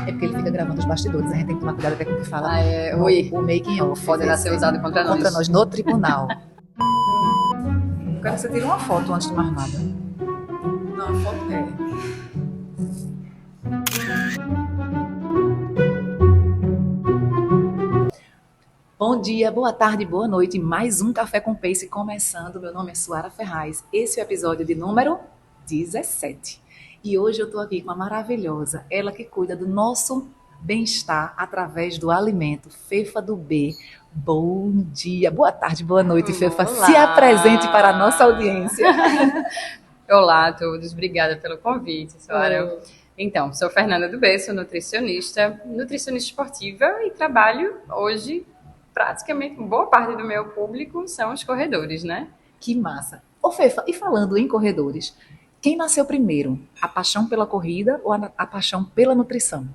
É porque ele fica gravando os bastidores, a gente tem que tomar cuidado até com o que fala. O making off. Poderá ser usado contra nós no tribunal. Eu quero que você tire uma foto antes de mais nada. Não, a foto é... Bom dia, boa tarde, boa noite. Mais um Café com Pace começando. Meu nome é Suara Ferraz. Esse é o episódio de número 17. E hoje eu estou aqui com a maravilhosa, ela que cuida do nosso bem-estar através do alimento, Fefa do B. Bom dia, boa tarde, boa noite, Fefa. Olá. Se apresente para a nossa audiência. Olá a todos, obrigada pelo convite, Suara. Então, sou Fernanda do B, sou nutricionista esportiva e trabalho hoje, praticamente boa parte do meu público são os corredores, né? Que massa. Ô Fefa, e falando em corredores, quem nasceu primeiro? A paixão pela corrida ou a paixão pela nutrição?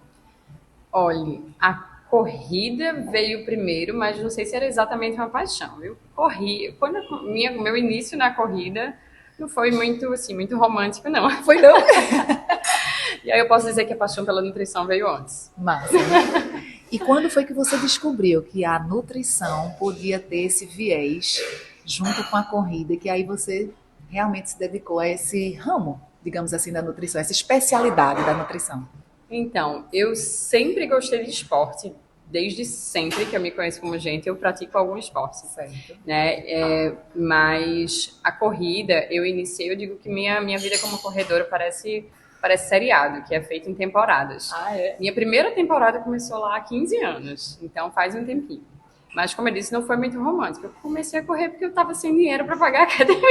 Olha, a corrida veio primeiro, mas não sei se era exatamente uma paixão. Eu corri, meu início na corrida não foi muito romântico, não. Foi não? E aí eu posso dizer que a paixão pela nutrição veio antes. Massa. E quando foi que você descobriu que a nutrição podia ter esse viés junto com a corrida, e que aí você realmente se dedicou a esse ramo, digamos assim, da nutrição, essa especialidade da nutrição? Então, eu sempre gostei de esporte. Desde sempre que eu me conheço como gente, eu pratico algum esporte. Certo. Né? Mas a corrida, eu digo que minha vida como corredora parece seriado, que é feito em temporadas. Ah, é? Minha primeira temporada começou lá há 15 anos, então faz um tempinho. Mas, como eu disse, não foi muito romântico. Eu comecei a correr porque eu estava sem dinheiro para pagar a academia.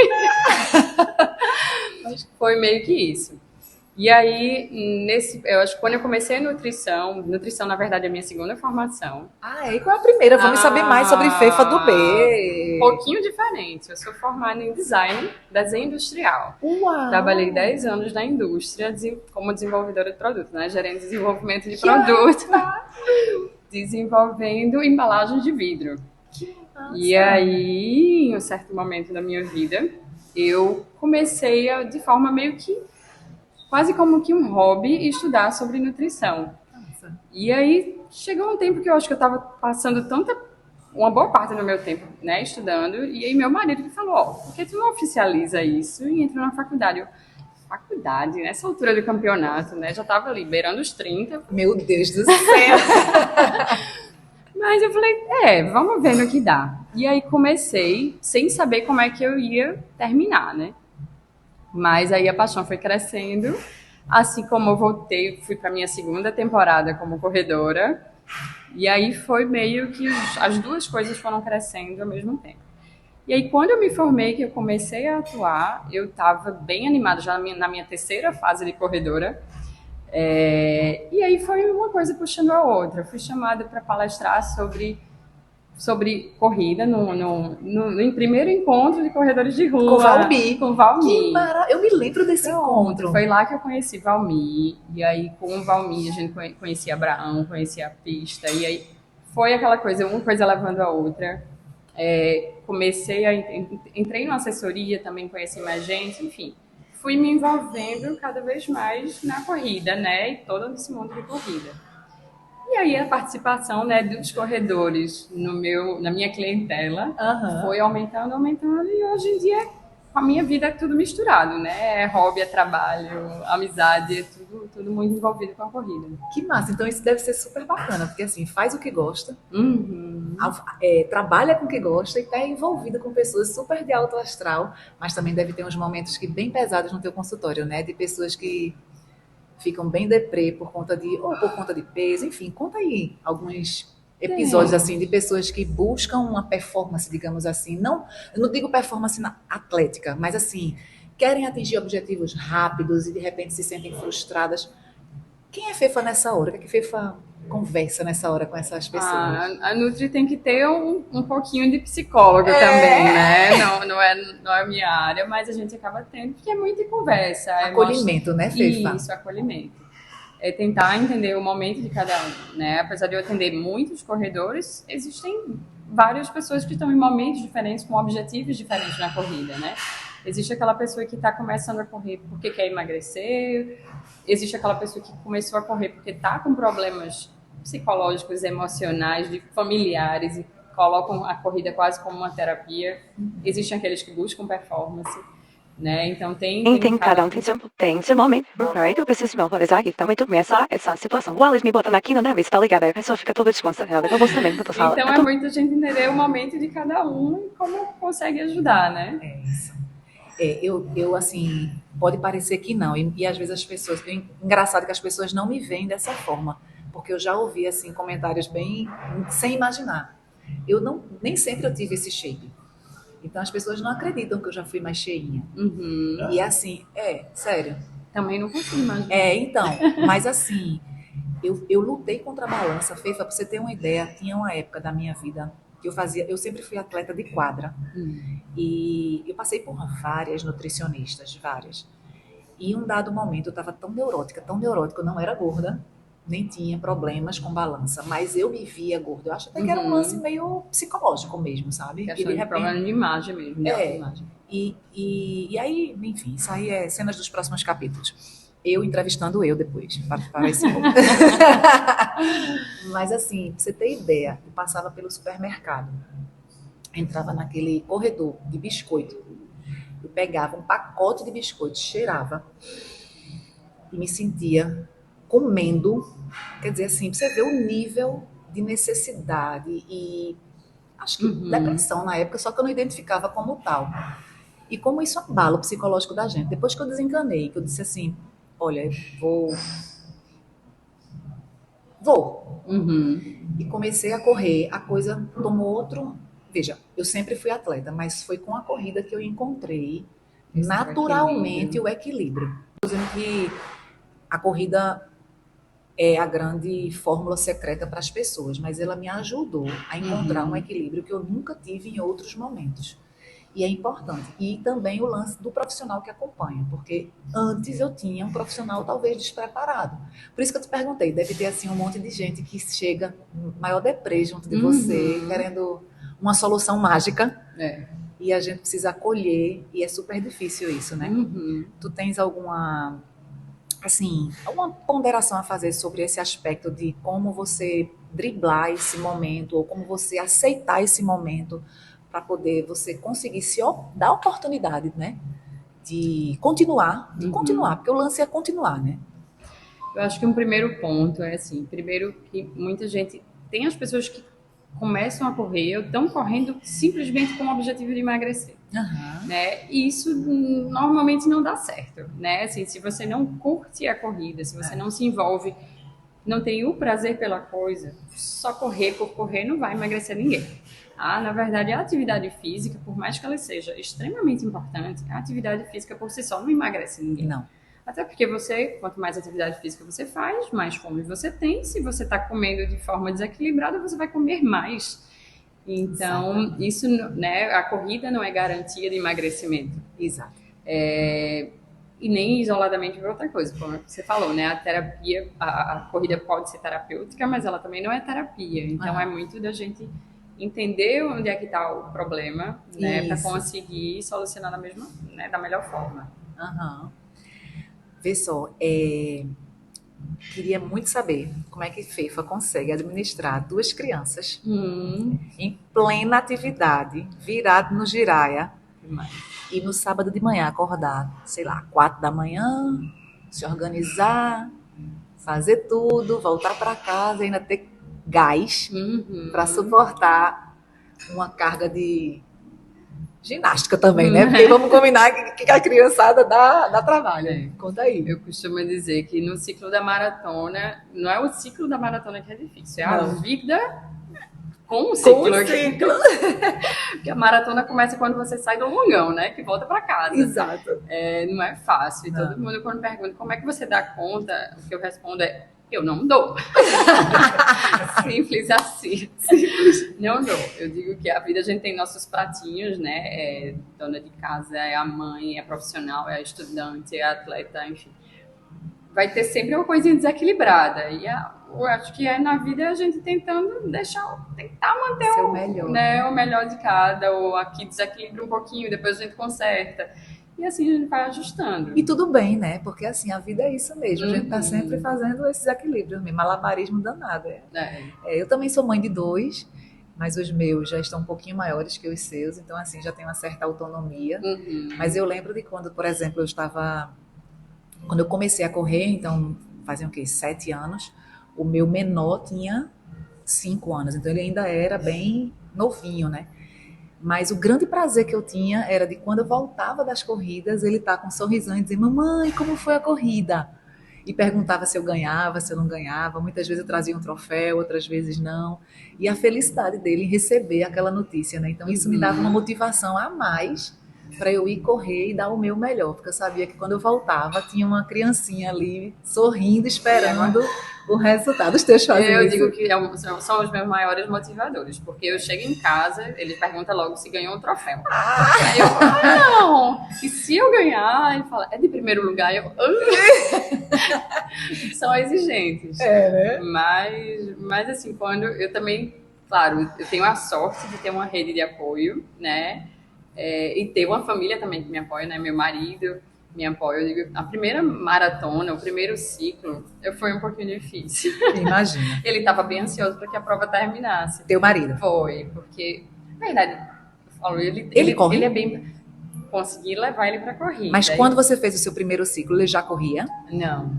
Foi meio que isso. E aí, eu acho que quando eu comecei a nutrição, na verdade é a minha segunda formação. Ah, e qual é a primeira? Vamos saber mais sobre Fefa do B. Um pouquinho diferente. Eu sou formada em design industrial. Uau! Trabalhei 10 anos na indústria como desenvolvedora de produto, né? Gerente de desenvolvimento de produto. Desenvolvendo embalagens de vidro. Que massa. E aí, em um certo momento da minha vida, eu comecei de forma meio que quase como que um hobby estudar sobre nutrição. Nossa. E aí chegou um tempo que eu acho que eu estava passando uma boa parte do meu tempo, né, estudando, e aí meu marido me falou, por que tu não oficializa isso e entra na faculdade? Faculdade, nessa altura do campeonato, né, já estava ali, beirando os 30. Meu Deus do céu! Mas eu falei, vamos ver no que dá. E aí comecei, sem saber como é que eu ia terminar, né? Mas aí a paixão foi crescendo, assim como eu fui para a minha segunda temporada como corredora, e aí foi meio que as duas coisas foram crescendo ao mesmo tempo. E aí quando eu me formei, que eu comecei a atuar, eu estava bem animada já na minha terceira fase de corredora, e aí foi uma coisa puxando a outra. Eu fui chamada para palestrar sobre corrida no primeiro encontro de corredores de rua. Com Valmir. Que eu me lembro desse encontro. Foi lá que eu conheci Valmir. E aí, com o Valmir, a gente conhecia Abraão, conhecia a pista. E aí, foi aquela coisa, uma coisa levando a outra. Entrei numa assessoria, também conheci mais gente, enfim. Fui me envolvendo cada vez mais na corrida, né? E todo esse mundo de corrida. E aí a participação, né, dos corredores na minha clientela foi aumentando, e hoje em dia com a minha vida é tudo misturado, né? É hobby, é trabalho, amizade, é tudo muito envolvido com a corrida. Que massa, então isso deve ser super bacana, porque assim, faz o que gosta, trabalha com o que gosta e está envolvida com pessoas super de alto astral, mas também deve ter uns momentos bem pesados no teu consultório, né? De pessoas que ficam bem deprê por conta de peso, enfim, conta aí alguns episódios assim de pessoas que buscam uma performance, digamos assim, eu não digo performance atlética, mas assim, querem atingir objetivos rápidos e de repente se sentem frustradas. Quem é Fefa nessa hora? O que Fefa conversa nessa hora com essas pessoas? A Nutri tem que ter um pouquinho de psicólogo também, né? Não é a minha área, mas a gente acaba tendo, porque é muita conversa. Acolhimento, né, Fefa? Isso, acolhimento. É tentar entender o momento de cada um, né? Apesar de eu atender muitos corredores, existem várias pessoas que estão em momentos diferentes, com objetivos diferentes na corrida, né? Existe aquela pessoa que está começando a correr porque quer emagrecer, existe aquela pessoa que começou a correr porque está com problemas psicológicos, emocionais, de familiares e colocam a corrida quase como uma terapia. Existem aqueles que buscam performance, né? Então tem cada um tem seu momento. Right? Eu preciso me valorizar aqui também tu essa situação. O Alice me bota aqui no nariz, tá ligado? Aí a pessoa fica toda desconcertada. Eu gosto também do que tu fala. Então é muito a gente entender o momento de cada um e como consegue ajudar, né? É isso. Eu assim, pode parecer que não, e às vezes as pessoas, engraçado que as pessoas não me veem dessa forma, porque eu já ouvi assim comentários bem sem imaginar. Eu não, nem sempre eu tive esse shape. Então as pessoas não acreditam que eu já fui mais cheinha. Uhum. E assim, sério. Também não consigo imaginar. Então, mas assim, eu lutei contra a balança, Feifa, pra você ter uma ideia, tinha uma época da minha vida que eu sempre fui atleta de quadra. E eu passei por várias nutricionistas, várias. E em um dado momento eu estava tão neurótica, eu não era gorda, nem tinha problemas com balança, mas eu me via gorda. Eu acho até que era um lance meio psicológico mesmo, sabe? E de repente, problema de imagem mesmo, de autoimagem. E aí, enfim, isso aí é cenas dos próximos capítulos. Eu entrevistando eu depois, para esse ponto. Mas assim, pra você ter ideia, eu passava pelo supermercado, entrava naquele corredor de biscoito, eu pegava um pacote de biscoito, cheirava e me sentia comendo, quer dizer assim, pra você ver o nível de necessidade e acho que depressão na época, só que eu não identificava como tal. E como isso abala o psicológico da gente. Depois que eu desencanei, que eu disse assim, olha, vou. E comecei a correr, a coisa tomou outro. Veja, eu sempre fui atleta, mas foi com a corrida que eu encontrei naturalmente o equilíbrio. Estou dizendo que a corrida é a grande fórmula secreta para as pessoas, mas ela me ajudou a encontrar um equilíbrio que eu nunca tive em outros momentos. E é importante. E também o lance do profissional que acompanha, porque antes eu tinha um profissional talvez despreparado. Por isso que eu te perguntei, deve ter assim um monte de gente que chega maior deprê junto de você, querendo uma solução mágica. E a gente precisa acolher, e é super difícil isso, né? Tu tens alguma ponderação a fazer sobre esse aspecto de como você driblar esse momento, ou como você aceitar esse momento, para poder você conseguir dar oportunidade, né? De continuar, porque o lance é continuar, né? Eu acho que um primeiro ponto é assim, primeiro que muita gente, tem as pessoas que começam a correr, estão correndo simplesmente com o objetivo de emagrecer, né? E isso normalmente não dá certo, né? Assim, se você não curte a corrida, se você não se envolve, não tem o prazer pela coisa, só correr por correr não vai emagrecer ninguém. Na verdade, a atividade física, por mais que ela seja extremamente importante, a atividade física por si só não emagrece ninguém. Não. Até porque quanto mais atividade física você faz, mais fome você tem. Se você está comendo de forma desequilibrada, você vai comer mais. Então, isso, né, a corrida não é garantia de emagrecimento. Exato. E nem isoladamente por outra coisa, como você falou, né? A terapia, a corrida pode ser terapêutica, mas ela também não é terapia. Então, é muito da gente entender onde é que está o problema, né, para conseguir solucionar da melhor forma. Vê só, queria muito saber como é que Feifa consegue administrar 2 crianças em plena atividade, virado no giraia, e no sábado de manhã acordar, sei lá, 4 da manhã, se organizar, fazer tudo, voltar para casa e ainda ter gás para suportar uma carga de ginástica também, né? Porque vamos combinar que a criançada dá trabalho. Conta aí. Eu costumo dizer que no ciclo da maratona, não é o ciclo da maratona que é difícil, é a vida com o ciclo. Porque a maratona começa quando você sai do longão, né? Que volta para casa. Exato. Não é fácil. E todo mundo, quando pergunta como é que você dá conta, o que eu respondo é: eu não dou. Simples assim. Não dou. Eu digo que a vida, a gente tem nossos pratinhos, né? É dona de casa, é a mãe, é profissional, é a estudante, é a atleta, enfim. Vai ter sempre uma coisinha desequilibrada. E eu acho que é na vida a gente tentar manter o melhor de cada, ou aqui desequilibra um pouquinho, depois a gente conserta. e assim a gente vai ajustando. E tudo bem, né? Porque assim, a vida é isso mesmo. A gente tá sempre fazendo esses equilíbrios mesmo, malabarismo danado. Eu também sou mãe de 2, mas os meus já estão um pouquinho maiores que os seus, então assim, já tenho uma certa autonomia. Mas eu lembro de quando, por exemplo, quando eu comecei a correr, então faziam o quê? 7 anos, o meu menor tinha 5 anos, então ele ainda era bem novinho, né? Mas o grande prazer que eu tinha era de quando eu voltava das corridas, ele tá com um sorrisão e dizer: mamãe, como foi a corrida? E perguntava se eu ganhava, se eu não ganhava. Muitas vezes eu trazia um troféu, outras vezes não. E a felicidade dele em receber aquela notícia, né? Então isso me dava uma motivação a mais para eu ir correr e dar o meu melhor, porque eu sabia que quando eu voltava tinha uma criancinha ali sorrindo, esperando o resultado. Os teus fazem Eu isso? digo que são os meus maiores motivadores, porque eu chego em casa, ele pergunta logo se ganhou um troféu. Aí eu falo, não! E se eu ganhar, ele fala, é de primeiro lugar? Eu, são exigentes. né? Mas assim, quando eu também, claro, eu tenho a sorte de ter uma rede de apoio, né? E ter uma família também que me apoia, né? Meu marido me apoia. Eu digo, a primeira maratona, o primeiro ciclo, foi um pouquinho difícil. Imagina. Ele estava bem ansioso para que a prova terminasse. Teu marido? Foi, porque, na verdade, eu falo, Ele corre? Ele é bem... Consegui levar ele para corrida. Mas quando você fez o seu primeiro ciclo, ele já corria? Não.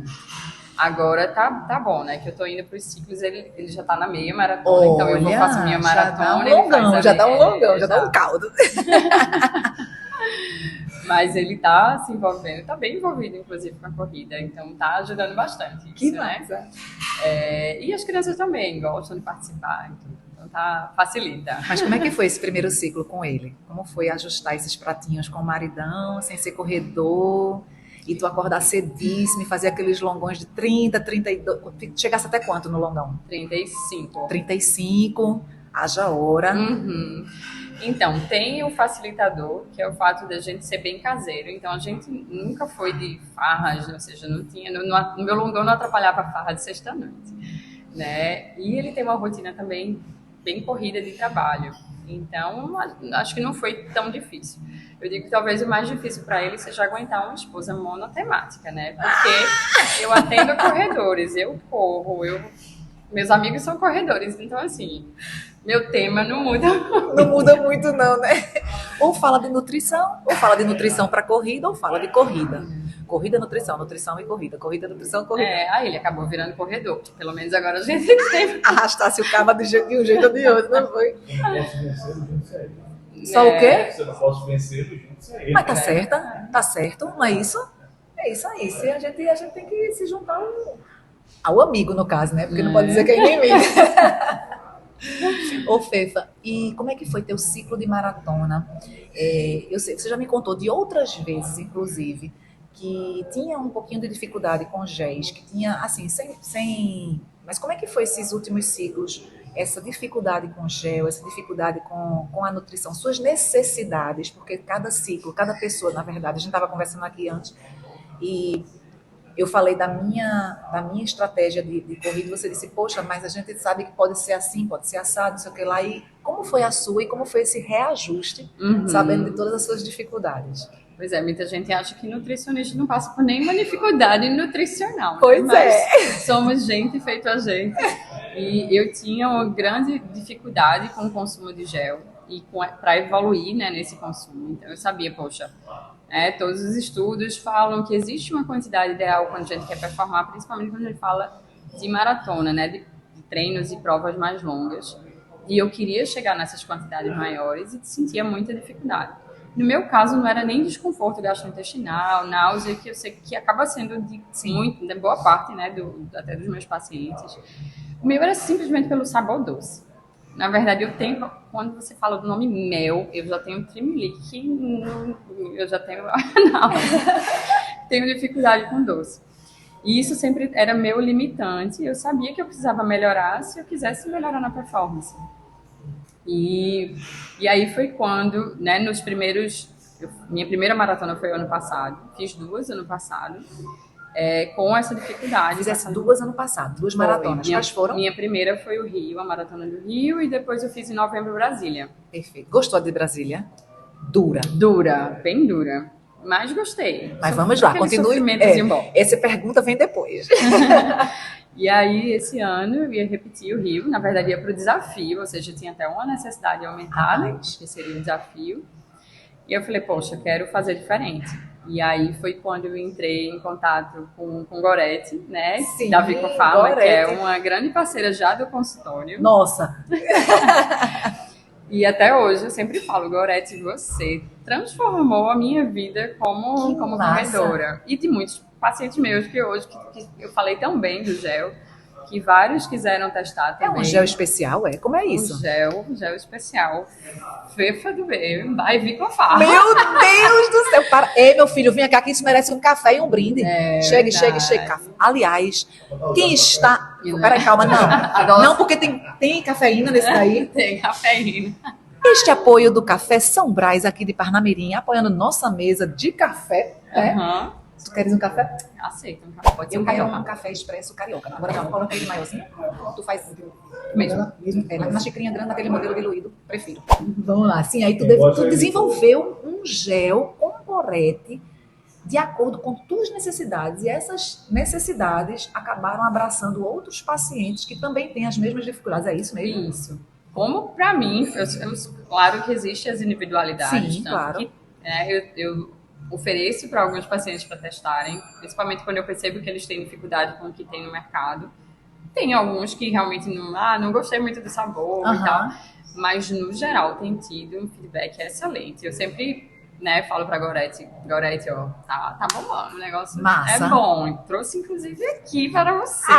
Agora tá bom, né? Que eu tô indo pros ciclos, ele já tá na meia maratona, então eu vou fazer minha maratona. Já dá um longão, já dá um caldo. Mas ele tá se envolvendo, tá bem envolvido, inclusive, com a corrida, então tá ajudando bastante. Que isso, massa. né? E as crianças também gostam de participar, então facilita. Mas como é que foi esse primeiro ciclo com ele? Como foi ajustar esses pratinhos com o maridão, sem ser corredor? E tu acordar cedíssimo e fazer aqueles longões de 30, 32... Chegasse até quanto no longão? 35. 35, haja hora. Então, tem o facilitador, que é o fato da gente ser bem caseiro. Então, a gente nunca foi de farras, ou seja, não tinha... No meu longão não atrapalhava a farra de sexta-noite, né? E ele tem uma rotina também bem corrida de trabalho. Então, acho que não foi tão difícil. Eu digo que talvez o mais difícil para ele seja aguentar uma esposa monotemática, né? Porque eu atendo corredores, eu corro, meus amigos são corredores, então assim, meu tema não muda. Não muda muito não, né? Ou fala de nutrição, ou fala de nutrição para corrida, ou fala de corrida. Corrida, nutrição, nutrição e corrida. Corrida, nutrição, corrida. Aí ele acabou virando corredor. Pelo menos agora a gente tem. Arrastasse o cabo de um jeito ou de outro, não foi? Eu não posso vencê-lo junto a ele. Só o quê? Eu não posso vencê-lo junto a ele. Mas tá certo, não é isso? É isso aí. A gente tem que se juntar ao amigo, no caso, né? Porque não pode dizer que é inimigo. Ô, Fefa, e como é que foi teu ciclo de maratona? Eu sei, você já me contou de outras vezes, inclusive, que tinha um pouquinho de dificuldade com géis, que tinha, assim, sem... Mas como é que foi esses últimos ciclos? Essa dificuldade com gel, essa dificuldade com a nutrição, suas necessidades, porque cada ciclo, cada pessoa, na verdade, a gente estava conversando aqui antes, e eu falei da minha estratégia de corrida, você disse, poxa, mas a gente sabe que pode ser assim, pode ser assado, não sei o que lá, e como foi a sua e como foi esse reajuste, sabendo de todas as suas dificuldades? Pois é, muita gente acha que nutricionista não passa por nenhuma dificuldade nutricional. Pois mas somos gente feito a gente. E eu tinha uma grande dificuldade com o consumo de gel e para evoluir, né, nesse consumo. Então eu sabia, poxa, todos os estudos falam que existe uma quantidade ideal quando a gente quer performar, principalmente quando a gente fala de maratona, né, de treinos e provas mais longas. E eu queria chegar nessas quantidades maiores e sentia muita dificuldade. No meu caso, não era nem desconforto gastrointestinal, náusea, que eu sei que acaba sendo de boa parte, né, até dos meus pacientes. O meu era simplesmente pelo sabor doce. Na verdade, quando você fala do nome mel, eu já tenho tremelique, eu já tenho tenho dificuldade com doce. E isso sempre era meu limitante. Eu sabia que eu precisava melhorar se eu quisesse melhorar na performance. E aí foi quando, né, minha primeira maratona foi ano passado, fiz 2 ano passado, com essa dificuldade. Fizesse 2 ano passado, 2 maratonas. Quais foram? Minha primeira foi o Rio, a maratona do Rio, e depois eu fiz em novembro Brasília. Perfeito. Gostou de Brasília? Dura. Dura, bem dura. Mas gostei. Mas vamos lá, Aquele continue. sofrimentozinho bom. Essa pergunta vem depois. E aí, esse ano, eu ia repetir o Rio. Na verdade, ia para o desafio, ou seja, tinha até uma necessidade aumentada, que seria o desafio. E eu falei, poxa, eu quero fazer diferente. E aí foi quando eu entrei em contato com Gorete, né? Sim, da Vicofarma, que é Gorete. uma grande parceira já do consultório. Nossa, E até hoje eu sempre falo, Gorete, você transformou a minha vida como massa. corredora. E de muitos pacientes meus que hoje, que eu falei tão bem do gel, que vários quiseram testar é também. um gel especial, é? Como é isso? Um gel especial. Fefa do B, vai Vicofarma. Meu Deus do céu! Para... Ei, meu filho, vem cá que isso merece um café e um brinde. Chegue, verdade. chegue. Aliás, quem está... Não é? Peraí, calma, não. Agora- Não, porque tem cafeína nesse daí. Tem cafeína. Este apoio do Café São Brás, aqui de Parnamirim, apoiando nossa mesa de café. Né? Aham. Tu queres um café? Aceita um café. Pode ser Eu um quero carioca. um café expresso carioca. Agora não, coloca ele maiorzinho. Tu faz Mesmo. na xicrinha grande, naquele modelo diluído. Prefiro. Vamos lá. Sim, aí tu desenvolveu um gel com Gorete de acordo com tuas necessidades. E essas necessidades acabaram abraçando outros pacientes que também têm as mesmas dificuldades. É isso mesmo? Isso. Como para mim, claro que existem as individualidades. Sim, tanto claro. que, eu ofereço para alguns pacientes para testarem, principalmente quando eu percebo que eles têm dificuldade com o que tem no mercado. Tem alguns que realmente não gostei muito do sabor e tal, Aham. mas no geral tem tido um feedback excelente. Eu sempre, né, falo para Gorete, ó, tá bombando, o negócio Massa. é bom. Trouxe inclusive aqui para você.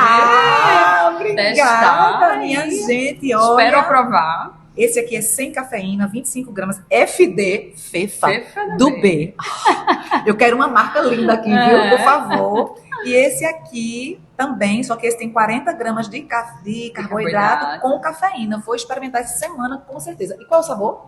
Obrigada, testar minha e gente. Olha. Espero aprovar. Esse aqui é sem cafeína, 25 gramas, FD, Fefa, Fefa do B. Eu quero uma marca linda aqui, viu? Por favor. E esse aqui também, só que esse tem 40 gramas de carboidrato com cafeína. Vou experimentar essa semana, com certeza. E qual é o sabor?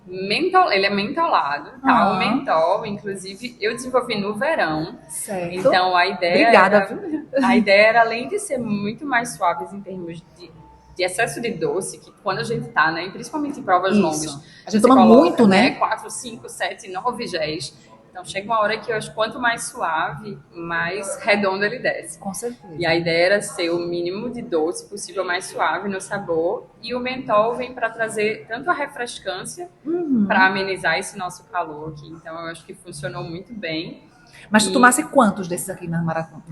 Ele é mentolado, tá? Ah. O mentol, inclusive, eu desenvolvi no verão. Certo. Então, a ideia Obrigada, era, viu? a ideia era, além de ser muito mais suaves em termos de excesso de doce, que quando a gente tá, né, principalmente em provas Isso. longas, A gente você toma coloca, muito, né? 4, 5, 7, 9 géis. Então, chega uma hora que eu acho que quanto mais suave, mais redondo ele desce. Com certeza. E a ideia era ser o mínimo de doce possível, mais suave no sabor. E o mentol vem para trazer tanto a refrescância, para amenizar esse nosso calor aqui. Então, eu acho que funcionou muito bem. Mas tu tomasse quantos desses aqui na maratona?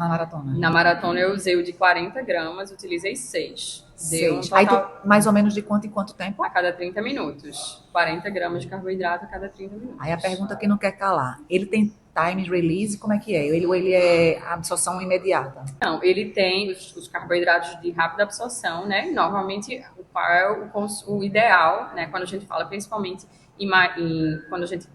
Na maratona, eu usei o de 40 gramas, utilizei 6. Deu um 6. Aí total tu, mais ou menos de quanto em quanto tempo? a cada 30 minutos. 40 gramas de carboidrato a cada 30 minutos. Aí a pergunta que não quer calar. Ele tem time release, como é que é? Ele é absorção imediata? Não, ele tem os carboidratos de rápida absorção, né? Normalmente, qual é o ideal, né? Quando a gente fala principalmente quando a gente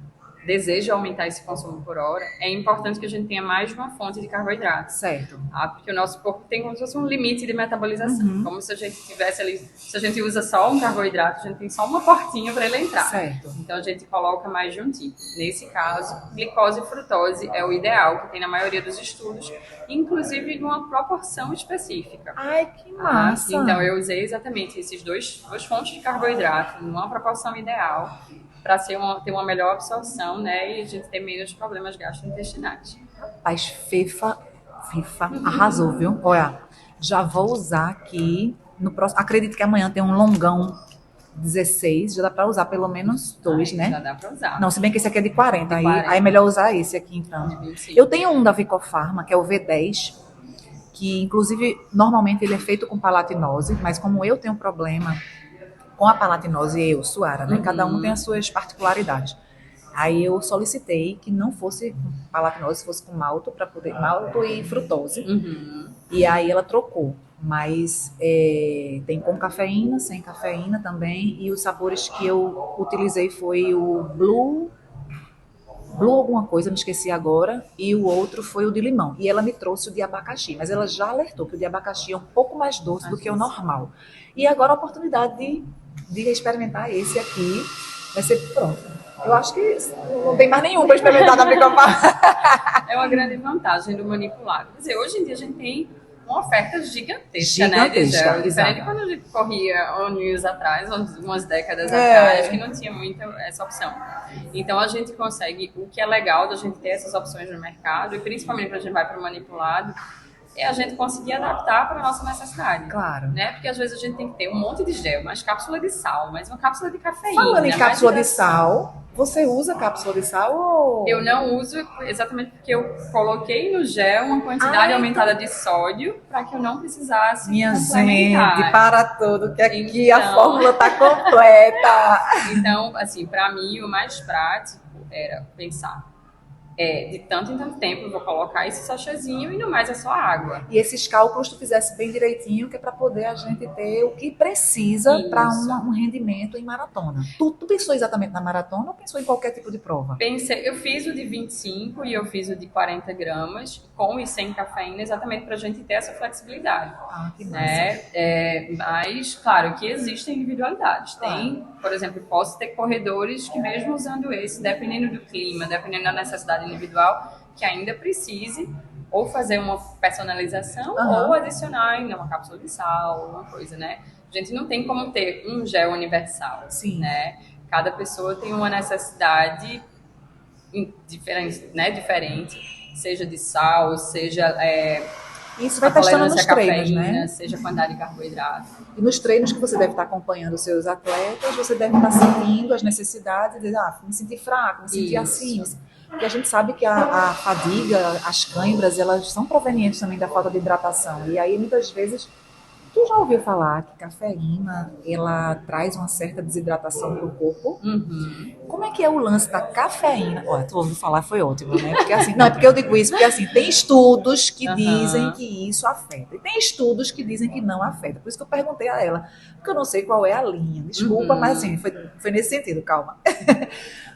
deseja aumentar esse consumo por hora, é importante que a gente tenha mais de uma fonte de carboidrato. Certo. Tá? Porque o nosso corpo tem como se fosse um limite de metabolização. Como se a gente tivesse ali, se a gente usa só um carboidrato, a gente tem só uma portinha para ele entrar. Certo. Então a gente coloca mais de um tipo. Nesse caso, glicose e frutose é o ideal, que tem na maioria dos estudos, inclusive numa proporção específica. Ai, que Tá? massa. Então eu usei exatamente esses duas fontes de carboidrato numa proporção ideal para ter uma melhor absorção, né, e a gente ter menos problemas gastrointestinais. Rapaz, FIFA arrasou, viu? Olha, já vou usar aqui no próximo. Acredito que amanhã tem um longão 16, já dá para usar pelo menos 2, Aí, né? Já dá para usar. Não, se bem que esse aqui é de 40, De 40. Aí é melhor usar esse aqui, então. De 25. Eu tenho um da Vicofarma, que é o V10, que inclusive normalmente ele é feito com palatinose, mas como eu tenho problema com a palatinose, Suara, né? Cada um tem as suas particularidades. Aí eu solicitei que não fosse com palatinose, fosse com malto, para poder malto e frutose. E aí ela trocou. Mas tem com cafeína, sem cafeína também. E os sabores que eu utilizei foi o Blue alguma coisa, me esqueci agora. E o outro foi o de limão. E ela me trouxe o de abacaxi. Mas ela já alertou que o de abacaxi é um pouco mais doce do que o normal. E agora a oportunidade de experimentar esse aqui vai ser pronto. Eu acho que não tem mais nenhum para experimentar da Vicofarma. É uma grande vantagem do manipulado. Quer dizer, hoje em dia a gente tem uma oferta gigantesca, né, de Gigantesca, gel. Diferente exato. quando a gente corria anos atrás, umas décadas atrás, que não tinha muita essa opção. Então a gente consegue, o que é legal da gente ter essas opções no mercado, e principalmente quando a gente vai para o manipulado, é a gente conseguir adaptar para a nossa necessidade. Claro. Né? Porque às vezes a gente tem que ter um monte de gel, mais cápsula de sal, mais uma cápsula de cafeína. Falando em mais cápsula de hidratação. sal, você usa cápsula de sal ou... Eu não uso exatamente porque eu coloquei no gel uma quantidade aumentada de sódio para que eu não precisasse Minha complementar. gente, para tudo, que aqui a Então- fórmula tá completa. Então, assim, para mim o mais prático era pensar de tanto em tanto tempo eu vou colocar esse sachêzinho e no mais é só água. E esses cálculos tu fizesse bem direitinho, que é para poder a gente ter o que precisa para Isso. um rendimento em maratona. Tu pensou exatamente na maratona ou pensou em qualquer tipo de prova? Pensei, eu fiz o de 25 e eu fiz o de 40 gramas, com e sem cafeína, exatamente para a gente ter essa flexibilidade. Ah, que massa. Né? Mas, claro, que existem individualidades. Claro. Tem, por exemplo, posso ter corredores que mesmo usando esse, dependendo do clima, dependendo da necessidade individual, que ainda precise ou fazer uma personalização Aham. ou adicionar ainda uma cápsula de sal, alguma coisa, né? A gente não tem como ter um gel universal, Sim. né? Cada pessoa tem uma necessidade diferente, né? Diferente, seja de sal, seja Isso vai a testando tolerância nos à treinos, cafeína, né? seja a quantidade de carboidrato. E nos treinos que você deve estar acompanhando os seus atletas, você deve estar sentindo as necessidades, dizer, me senti fraco, me senti Isso. assim. Porque a gente sabe que a fadiga, as cãibras, elas são provenientes também da falta de hidratação. E aí, muitas vezes, tu já ouviu falar que cafeína, ela traz uma certa desidratação para o corpo? Uhum. Como é que é o lance da cafeína? Olha, tu ouviu falar, foi ótimo, né? Porque assim, não, é porque eu digo isso, porque assim, tem estudos que Aham. dizem que isso afeta. E tem estudos que dizem que não afeta. Por isso que eu perguntei a ela, porque eu não sei qual é a linha. Desculpa, Uhum. mas assim, foi nesse sentido, calma.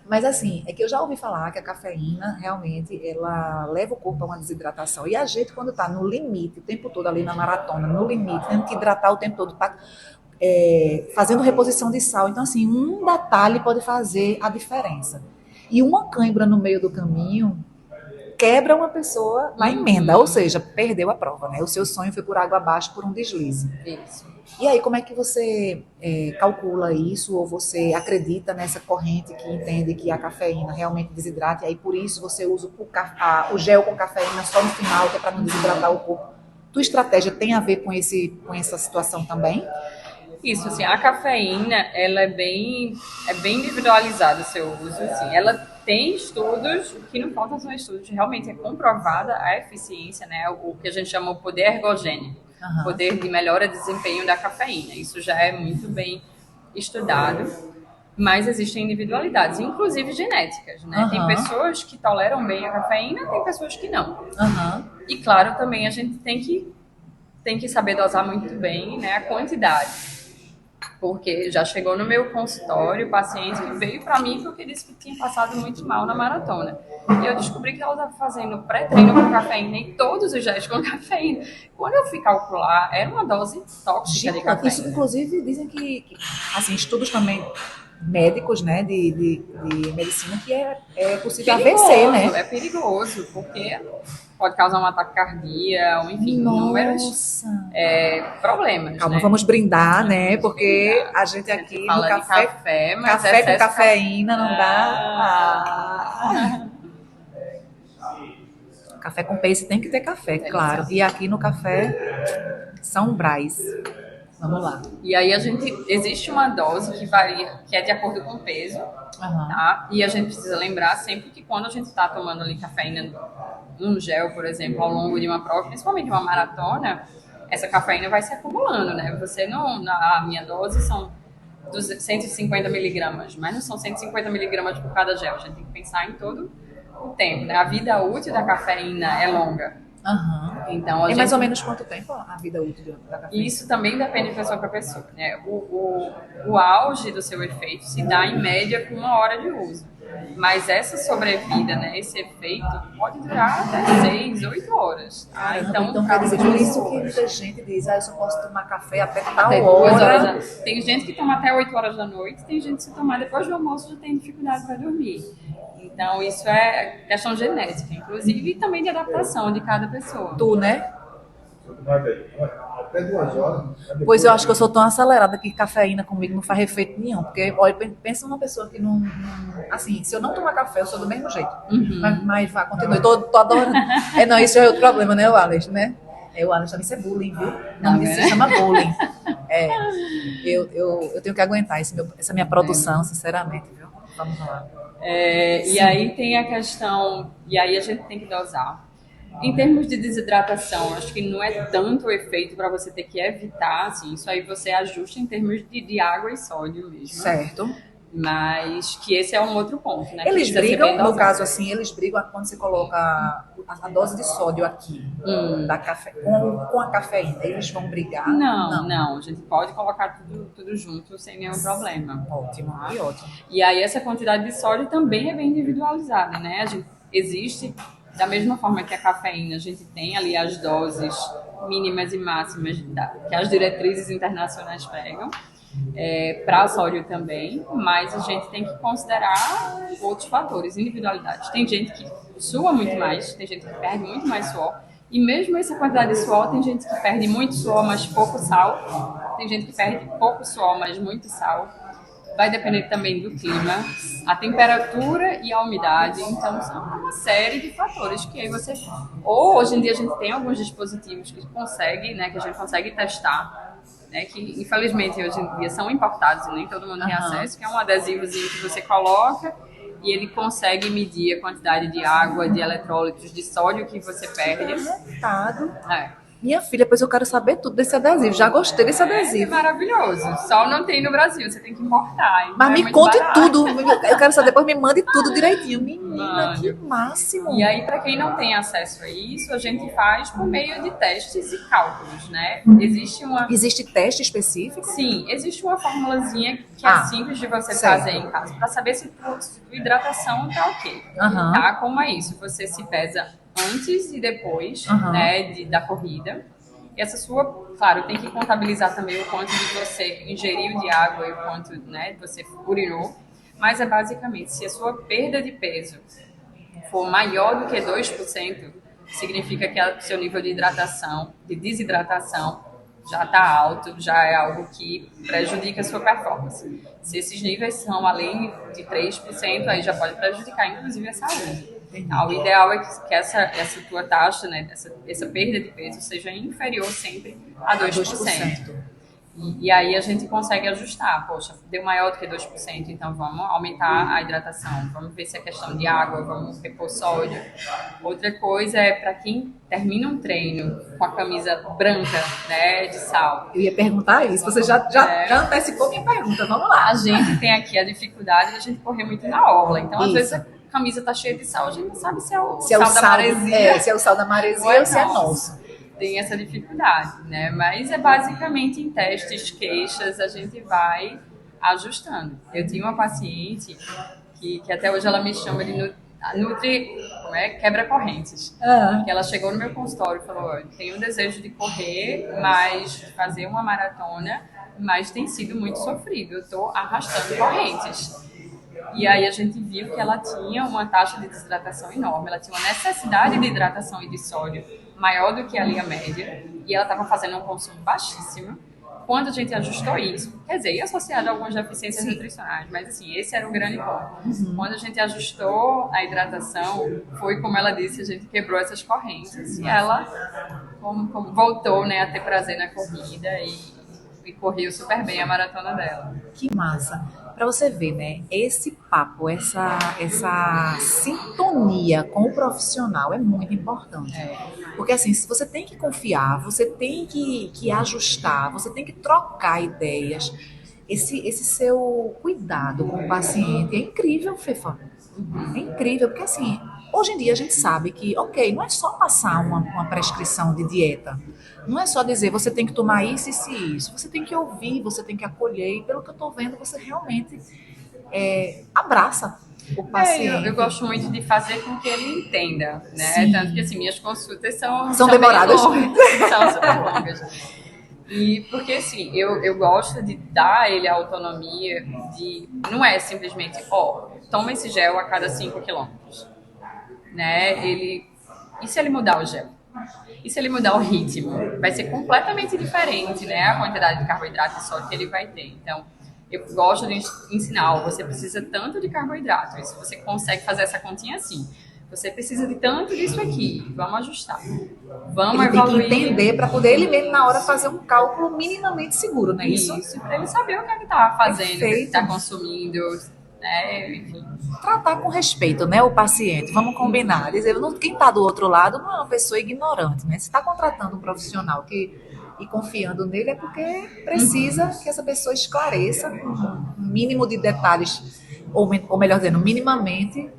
Mas assim, é que eu já ouvi falar que a cafeína realmente ela leva o corpo a uma desidratação. E a gente, quando está no limite, o tempo todo ali na maratona, no limite, tendo que hidratar o tempo todo, tá fazendo reposição de sal. Então, assim, um detalhe pode fazer a diferença. E uma cãibra no meio do caminho quebra uma pessoa na emenda, ou seja, perdeu a prova, né? O seu sonho foi por água abaixo por um deslize. Isso. E aí, como é que você calcula isso, ou você acredita nessa corrente que entende que a cafeína realmente desidrata, e aí por isso você usa o gel com cafeína só no final, que é para não desidratar o corpo? Tua estratégia tem a ver com essa situação também? Isso, assim, a cafeína, ela é bem individualizada o seu uso, assim. Ela tem estudos, o que não faltam são estudos, realmente é comprovada a eficiência, né? O que a gente chama de poder ergogênico. Aham. Poder de melhora de desempenho da cafeína. Isso já é muito bem estudado, mas existem individualidades, inclusive genéticas, né? Aham. Tem pessoas que toleram bem a cafeína, tem pessoas que não. Aham. E claro, também a gente tem que saber dosar muito bem, né, a quantidade. Porque já chegou no meu consultório o paciente que veio para mim porque disse que tinha passado muito mal na maratona. E eu descobri que ela estava fazendo pré-treino com cafeína e todos os dias com cafeína. Quando eu fui calcular, era uma dose tóxica de cafeína. Isso, inclusive, dizem que assim, estudos também médicos, né, de medicina, que é possível AVC, né? É perigoso, porque pode causar um ataque cardíaco, enfim, inúmeros problemas. Calma, né? vamos brindar, né? Porque a gente A aqui gente no fala de café, café, mas café com excesso de cafeína não dá. Ah. Café com pace tem que ter café, claro. E aqui no café, São Brás. Vamos lá. E aí existe uma dose que varia, que é de acordo com o peso, Aham. tá? E a gente precisa lembrar sempre que quando a gente está tomando ali cafeína num gel, por exemplo, ao longo de uma prova, principalmente uma maratona, essa cafeína vai se acumulando, né? Você não, a minha dose são 150 miligramas, mas não são 150 miligramas por cada gel. A gente tem que pensar em todo o tempo, né? A vida útil da cafeína é longa. Aham. Então, É mais ou menos quanto tempo a vida útil da cafeína? Isso também depende de pessoa para pessoa, né? O auge do seu efeito se dá em média com 1 hora de uso. Mas essa sobrevida, né, esse efeito pode durar até 6, 8 horas. Tá? Então quer dizer, por isso que muita gente diz, eu só posso tomar café até tal Até 2 hora. horas tem gente que toma até 8 horas da noite, tem gente que se tomar depois do almoço já tem dificuldade para dormir. Então isso é questão genética, inclusive, e também de adaptação de cada pessoa. Tu, né? Vai daí. Até 2 horas. Pois eu acho que eu sou tão acelerada que cafeína comigo não faz efeito nenhum. Porque, olha, pensa numa pessoa que não. Assim, se eu não tomar café, eu sou do mesmo jeito. Mas vá, continue. Tô adorando. Não, isso é outro problema, né, o Alex, né? O Alex também, isso é bullying, viu? Não, isso se chama bullying. Eu tenho que aguentar essa minha produção, sinceramente, viu? Vamos lá. E aí tem a questão, e aí a gente tem que dosar. Em termos de desidratação, acho que não é tanto o efeito para você ter que evitar, assim, isso aí você ajusta em termos de água e sódio mesmo. Certo. Mas que esse é um outro ponto, né? Eles Que precisa ser bem brigam, no dosado. caso assim, eles brigam quando você coloca a dose de sódio aqui da com a cafeína. Eles vão brigar? Não, a gente pode colocar tudo junto sem nenhum problema. Ótimo, que ótimo. E aí essa quantidade de sódio também é bem individualizada, né? Existe, da mesma forma que a cafeína, a gente tem ali as doses mínimas e máximas que as diretrizes internacionais pegam, para sódio também, mas a gente tem que considerar outros fatores, individualidade. Tem gente que sua muito mais, tem gente que perde muito mais suor, e mesmo essa quantidade de suor, tem gente que perde muito suor, mas pouco sal, tem gente que perde pouco suor, mas muito sal. Vai depender também do clima, a temperatura e a umidade. Então, são uma série de fatores que aí você... Ou, hoje em dia, a gente tem alguns dispositivos que consegue, né, que a gente consegue testar, né, que, infelizmente, hoje em dia são importados e nem todo mundo tem acesso, que é um adesivozinho que você coloca e ele consegue medir a quantidade de água, de eletrólitos, de sódio que você perde. Minha filha, pois eu quero saber tudo desse adesivo. Já gostei desse É adesivo. maravilhoso. Só não tem no Brasil, você tem que importar. Então Mas é me muito conte barato. tudo. Eu quero saber, depois me mande tudo direitinho. Menina, Mande. que máximo. E aí, para quem não tem acesso a isso, a gente faz por meio de testes e cálculos, né? Existe teste específico? Sim, existe uma formulazinha que é simples de você fazer em casa, para saber se tua hidratação tá ok. Tá? Como é isso? Você se pesa antes e depois, né, da corrida. E essa sua, claro, tem que contabilizar também o quanto de você ingeriu de água e o quanto, né, você urinou. Mas é basicamente, se a sua perda de peso for maior do que 2%, significa que o seu nível de hidratação, de desidratação, já está alto, já é algo que prejudica a sua performance. Se esses níveis são além de 3%, aí já pode prejudicar, inclusive, a saúde. Então, o ideal é que essa tua taxa, né, essa perda de peso, seja inferior sempre a 2%. E aí a gente consegue ajustar. Poxa, deu maior do que 2%, então vamos aumentar a hidratação. Vamos ver se é questão de água, vamos repor sódio. Outra coisa é para quem termina um treino com a camisa branca, né, de sal. Eu ia perguntar isso, você já antecipou minha pergunta, vamos lá. A gente tem aqui a dificuldade de a gente correr muito na orla. Então, às vezes, a camisa tá cheia de sal, a gente não sabe se é o sal da maresia. Se é o sal da maresia ou se é nosso. Tem essa dificuldade, né? Mas é basicamente em testes, queixas, a gente vai ajustando. Eu tinha uma paciente que até hoje ela me chama de quebra-correntes. Que ela chegou no meu consultório e falou: eu tenho um desejo de correr, mas fazer uma maratona, mas tem sido muito sofrido, eu estou arrastando correntes. E aí a gente viu que ela tinha uma taxa de desidratação enorme, ela tinha uma necessidade de hidratação e de sódio maior do que a linha média, e ela estava fazendo um consumo baixíssimo. Quando a gente ajustou isso, quer dizer, e associado a algumas deficiências nutricionais, mas assim, esse era o grande ponto. Quando a gente ajustou a hidratação, foi como ela disse, a gente quebrou essas correntes, e ela como voltou, né, a ter prazer na corrida e correu super bem a maratona dela. Que massa! Para você ver, né? Esse papo, essa sintonia com o profissional é muito importante. Porque assim, se você tem que confiar, você tem que ajustar, você tem que trocar ideias. Esse seu cuidado com o paciente é incrível, Fefa. É incrível, porque assim, hoje em dia a gente sabe que, ok, não é só passar uma prescrição de dieta. Não é só dizer, você tem que tomar isso, isso e isso. Você tem que ouvir, você tem que acolher. E pelo que eu estou vendo, você realmente abraça o paciente. Eu gosto muito de fazer com que ele entenda, né? Sim. Tanto que assim, minhas consultas são demoradas. São super longas. E porque assim, eu gosto de dar a ele a autonomia de... Não é simplesmente, toma esse gel a cada 5 quilômetros. Né? E se ele mudar o gel? E se ele mudar o ritmo, vai ser completamente diferente, né? A quantidade de carboidrato e sódio que ele vai ter. Então, eu gosto de ensinar, ó, você precisa tanto de carboidrato. E se você consegue fazer essa continha assim, você precisa de tanto disso aqui, vamos ajustar. Vamos Ele tem evoluir. que entender para poder ele mesmo na hora fazer um cálculo minimamente seguro, não é isso? Isso, para ele saber o que ele está fazendo, o que ele Perfeito. está consumindo, né? Enfim. Tratar com respeito, né, o paciente. Vamos combinar. Dizer, quem está do outro lado não é uma pessoa ignorante, né? Se está contratando um profissional e confiando nele é porque precisa que essa pessoa esclareça com um mínimo de detalhes, ou melhor dizendo, minimamente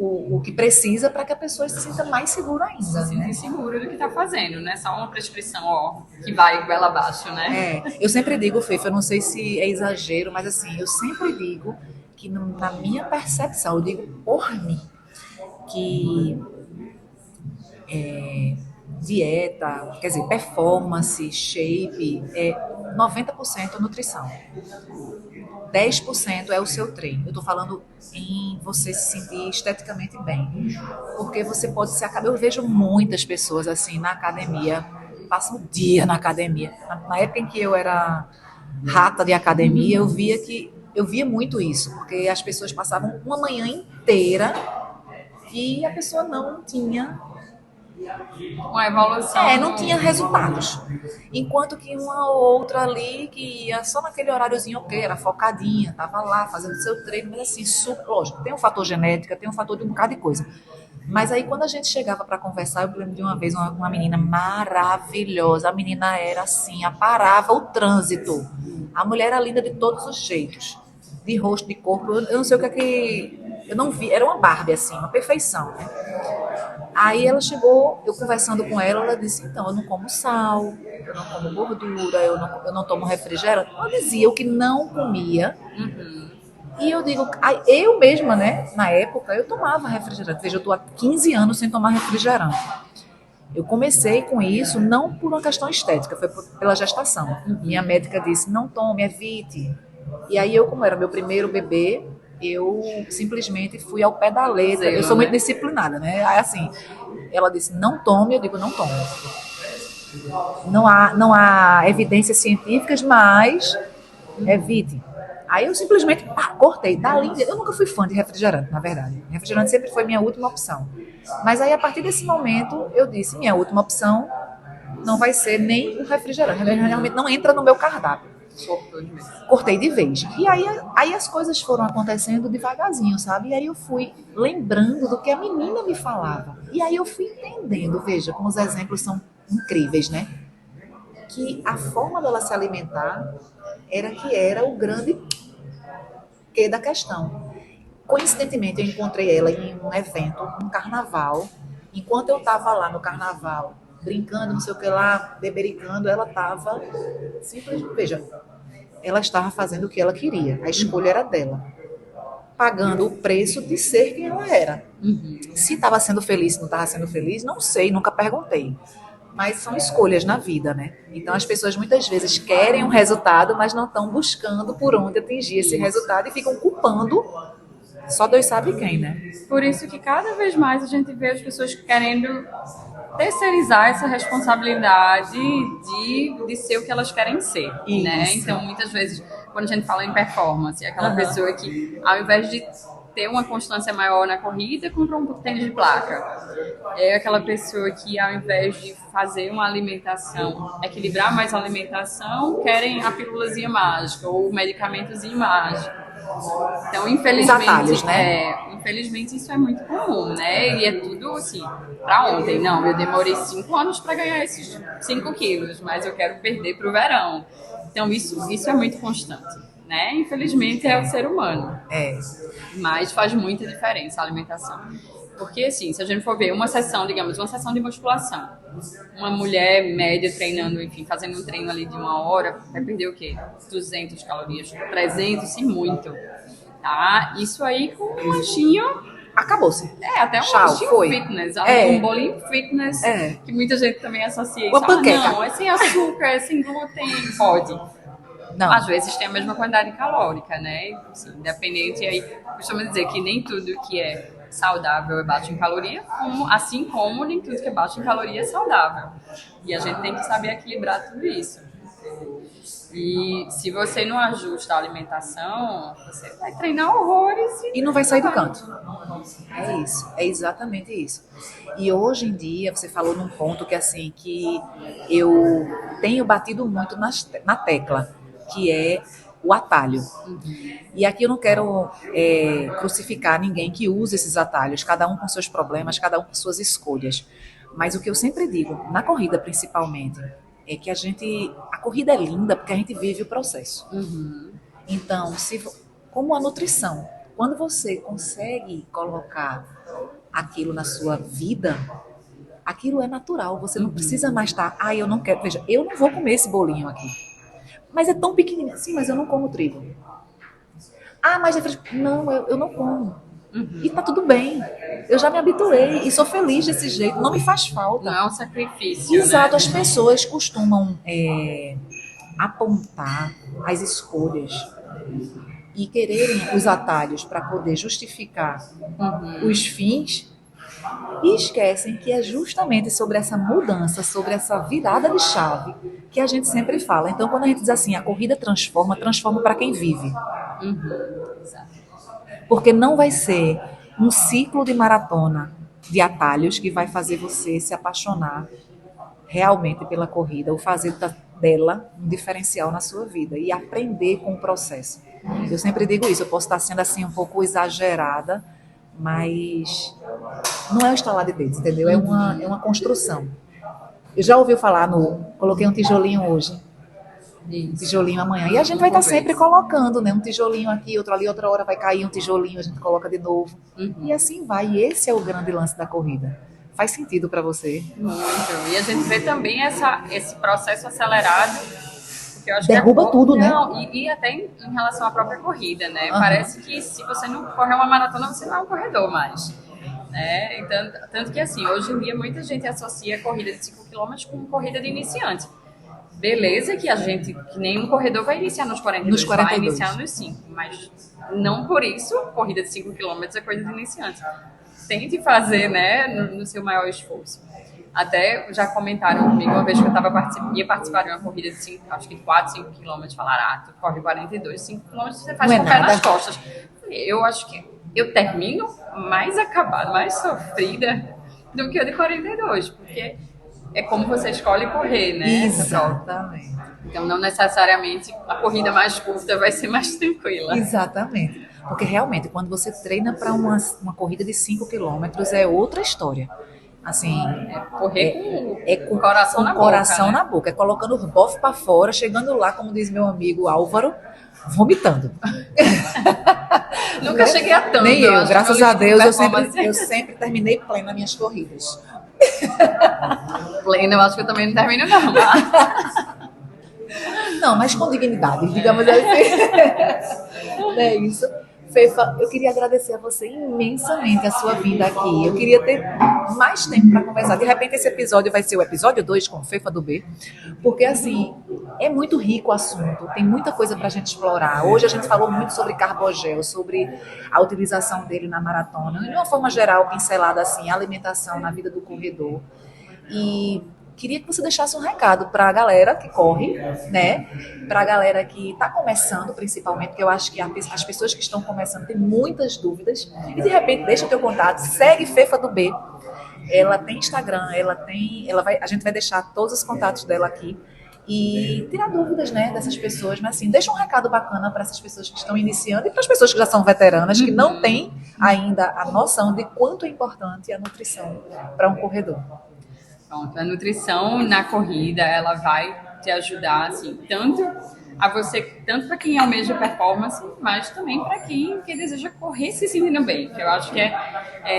o que precisa para que a pessoa se sinta mais segura ainda, Se né? sentir seguro do que está fazendo, né? Só uma prescrição, ó, que vai goela abaixo, né? Eu sempre digo, Fefa, eu não sei se é exagero, mas assim, eu sempre digo que na minha percepção, eu digo por mim, que dieta, quer dizer, performance, shape, é 90% nutrição. 10% é o seu treino. Eu estou falando em você se sentir esteticamente bem. Porque você pode se acabar. Eu vejo muitas pessoas assim na academia, passam o dia na academia. Na época em que eu era rata de academia, eu via muito isso, porque as pessoas passavam uma manhã inteira e a pessoa não tinha Uma evolução. não tinha resultados. Enquanto que uma ou outra ali que ia só naquele horáriozinho, ok, era focadinha, estava lá fazendo seu treino, mas assim, lógico, tem um fator genética, tem um fator de um bocado de coisa. Mas aí quando a gente chegava para conversar, eu lembro de uma vez uma menina maravilhosa, a menina era assim, aparava o trânsito. A mulher era linda de todos os jeitos, de rosto, de corpo, eu não sei o que é que... Eu não vi, era uma Barbie assim, uma perfeição, né? Aí ela chegou, eu conversando com ela, ela disse, então, eu não como sal, eu não como gordura, eu não tomo refrigerante. Ela dizia o que não comia. E eu digo, eu mesma, né, na época, eu tomava refrigerante. Veja, eu estou há 15 anos sem tomar refrigerante. Eu comecei com isso não por uma questão estética, foi pela gestação. Minha médica disse, não tome, evite. E aí eu, como era meu primeiro bebê, eu simplesmente fui ao pé da letra. Eu sou muito disciplinada, né? Aí assim, ela disse, não tome, eu digo, não tomo. Não há evidências científicas, mas evite. Aí eu simplesmente cortei. Dali, eu nunca fui fã de refrigerante, na verdade. Refrigerante sempre foi minha última opção. Mas aí, a partir desse momento, eu disse, minha última opção não vai ser nem o refrigerante. Realmente não entra no meu cardápio. Cortei de vez. E aí as coisas foram acontecendo devagarzinho, sabe? E aí eu fui lembrando do que a menina me falava. E aí eu fui entendendo, veja, como os exemplos são incríveis, né? Que a forma dela se alimentar era o grande quê da questão. Coincidentemente, eu encontrei ela em um evento, um carnaval. Enquanto eu estava lá no carnaval, brincando, não sei o que lá, bebericando, ela estava simplesmente, veja, ela estava fazendo o que ela queria. A escolha era dela. Pagando o preço de ser quem ela era. Se estava sendo feliz, se não estava sendo feliz, não sei, nunca perguntei. Mas são escolhas na vida, né? Então as pessoas muitas vezes querem um resultado, mas não estão buscando por onde atingir esse resultado e ficam culpando só Deus sabe quem, né? Por isso que cada vez mais a gente vê as pessoas querendo terceirizar essa responsabilidade de ser o que elas querem ser, né? Então, muitas vezes, quando a gente fala em performance, é aquela pessoa que, ao invés de ter uma constância maior na corrida, compra um tênis de placa. É aquela pessoa que, ao invés de fazer uma alimentação, equilibrar mais a alimentação, querem a pílulazinha mágica ou o medicamentozinho mágico. Então, infelizmente, atalhos, né? Infelizmente isso é muito comum, né? E é tudo assim, pra ontem. Não, eu demorei 5 anos para ganhar esses 5 quilos, mas eu quero perder pro verão. Então, isso é muito constante, né? Infelizmente é o ser humano. Mas faz muita diferença a alimentação. Porque, assim, se a gente for ver uma sessão, digamos, uma sessão de musculação, uma mulher média treinando, enfim, fazendo um treino ali de 1 hora, vai perder o quê? 200 calorias, 300 e muito, tá? Isso aí com um lanchinho... Acabou-se. Até um lanchinho fitness, um bolinho fitness, que muita gente também associa isso. Uma panqueca. Não, é sem açúcar, é sem glúten, pode. Não. Às vezes tem a mesma quantidade calórica, né? Assim, independente, aí costuma dizer que nem tudo que é saudável é baixo em caloria, assim como nem tudo que é baixo em caloria é saudável. E a gente tem que saber equilibrar tudo isso. E se você não ajusta a alimentação, você vai treinar horrores E não vai sair do canto. É isso, é exatamente isso. E hoje em dia, você falou num ponto que assim, que eu tenho batido muito na tecla, que é o atalho. E aqui eu não quero crucificar ninguém que use esses atalhos, cada um com seus problemas, cada um com suas escolhas. Mas o que eu sempre digo, na corrida principalmente, é que a corrida é linda porque a gente vive o processo. Então, como a nutrição, quando você consegue colocar aquilo na sua vida, aquilo é natural. Você não precisa mais estar, eu não quero, veja, eu não vou comer esse bolinho aqui. Mas é tão pequenininho, sim, mas eu não como trigo. Mas é fresco. Não, eu não como. E tá tudo bem. Eu já me habituei e sou feliz desse jeito, não me faz falta. não é um sacrifício, Exato, né? as pessoas costumam apontar as escolhas e quererem os atalhos para poder justificar os fins e esquecem que é justamente sobre essa mudança, sobre essa virada de chave que a gente sempre fala. Então, quando a gente diz assim, a corrida transforma para quem vive. Exato. Porque não vai ser um ciclo de maratona de atalhos que vai fazer você se apaixonar realmente pela corrida, ou fazer dela um diferencial na sua vida e aprender com o processo. Eu sempre digo isso, eu posso estar sendo assim um pouco exagerada, mas não é um estalar de dedos, entendeu? É uma construção. Eu já ouviu falar coloquei um tijolinho hoje, um tijolinho amanhã, e a gente vai estar sempre colocando, né? Um tijolinho aqui, outro ali, outra hora vai cair um tijolinho, a gente coloca de novo. E assim vai, e esse é o grande lance da corrida. Faz sentido para você? Muito. E a gente vê também esse processo acelerado, porque eu acho Derruba que tudo, né? E até em relação à própria corrida, né? Parece que se você não correr uma maratona, você não é um corredor mais. Né? Então, tanto que assim, hoje em dia muita gente associa a corrida de 5 km com corrida de iniciante. Beleza que que nenhum corredor vai iniciar nos 42, vai iniciar nos 5, mas não por isso corrida de 5 km é coisa de iniciante. Tente fazer, né, no seu maior esforço. Até já comentaram comigo uma vez que eu ia participar de uma corrida de 4, 5 km, falaram, tu corre 42, 5 km você faz com o pé nas costas. Eu acho que eu termino mais acabada, mais sofrida do que a de 42, porque é como você escolhe correr, né? Exatamente. Então, não necessariamente a corrida mais curta vai ser mais tranquila. Exatamente. Porque realmente, quando você treina para uma corrida de 5 quilômetros, é outra história. Assim, correr com o coração na boca. Coração na boca. É colocando os bofos para fora, chegando lá, como diz meu amigo Álvaro, vomitando. Nunca cheguei a tanto. Nem eu, graças a Deus, eu sempre terminei plena nas minhas corridas. Plena, eu acho que eu também não termino, não. Não, mas com dignidade, digamos assim. Não é isso. Fefa, eu queria agradecer a você imensamente a sua vinda aqui. Eu queria ter mais tempo para conversar. De repente, esse episódio vai ser o episódio 2 com Fefa do B, porque, assim, é muito rico o assunto, tem muita coisa para a gente explorar. Hoje a gente falou muito sobre carbogel, sobre a utilização dele na maratona, e de uma forma geral, pincelada, assim, a alimentação na vida do corredor. E queria que você deixasse um recado para a galera que corre, né? Para a galera que está começando, principalmente, porque eu acho que as pessoas que estão começando têm muitas dúvidas. E de repente, deixa o teu contato, segue Fefa do B. Ela tem Instagram, a gente vai deixar todos os contatos dela aqui e tirar dúvidas, né, dessas pessoas. Mas assim, deixa um recado bacana para essas pessoas que estão iniciando e para as pessoas que já são veteranas, que não têm ainda a noção de quanto é importante a nutrição para um corredor. Pronto, a nutrição na corrida, ela vai te ajudar, assim, tanto para quem almeja performance, mas também para quem deseja correr se sentindo bem. Que eu acho que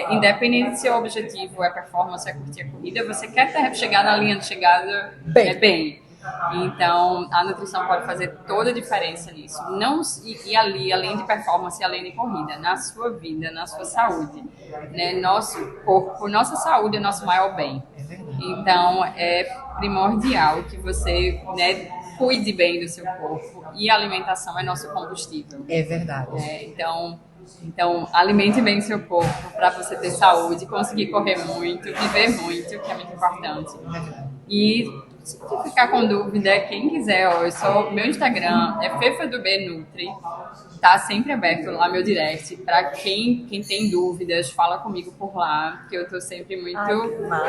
independente se o objetivo é performance, é curtir a corrida, você quer chegar na linha de chegada bem. Então, a nutrição pode fazer toda a diferença nisso. Não, e ali, além de performance, além de corrida, na sua vida, na sua saúde. Né? Nosso corpo, nossa saúde é nosso maior bem. Então, é primordial que você, né, cuide bem do seu corpo. E a alimentação é nosso combustível. É verdade. Então, Então, alimente bem seu corpo para você ter saúde, conseguir correr muito, viver muito, que é muito importante. E se ficar com dúvida, quem quiser, ó, meu Instagram é Fefa do B Nutri, tá sempre aberto lá meu direct, para quem tem dúvidas, fala comigo por lá, que eu tô sempre muito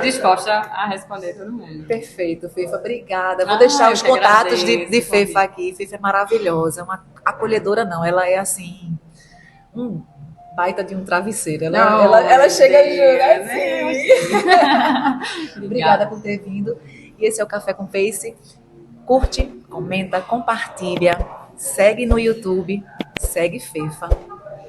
disposta a responder todo mundo. Perfeito, Fefa, obrigada. Vou deixar os contatos de Fefa aqui. Fefa é maravilhosa, é uma acolhedora não, ela é assim, baita de um travesseiro. Ela chega junto assim. Obrigada por ter vindo. E esse é o Café com Pace. Curte, comenta, compartilha, segue no YouTube, segue Fefa.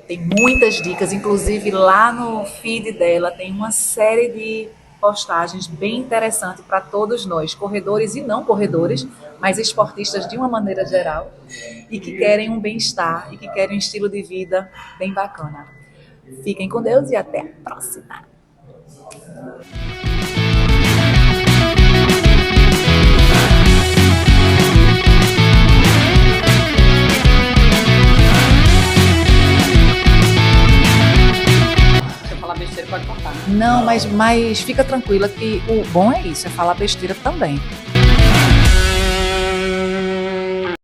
Tem muitas dicas, inclusive lá no feed dela tem uma série de postagens bem interessantes para todos nós, corredores e não corredores, mas esportistas de uma maneira geral, e que querem um bem-estar e que querem um estilo de vida bem bacana. Fiquem com Deus e até a próxima! Besteira pode cortar. Não, mas fica tranquila que o bom é isso, é falar besteira também.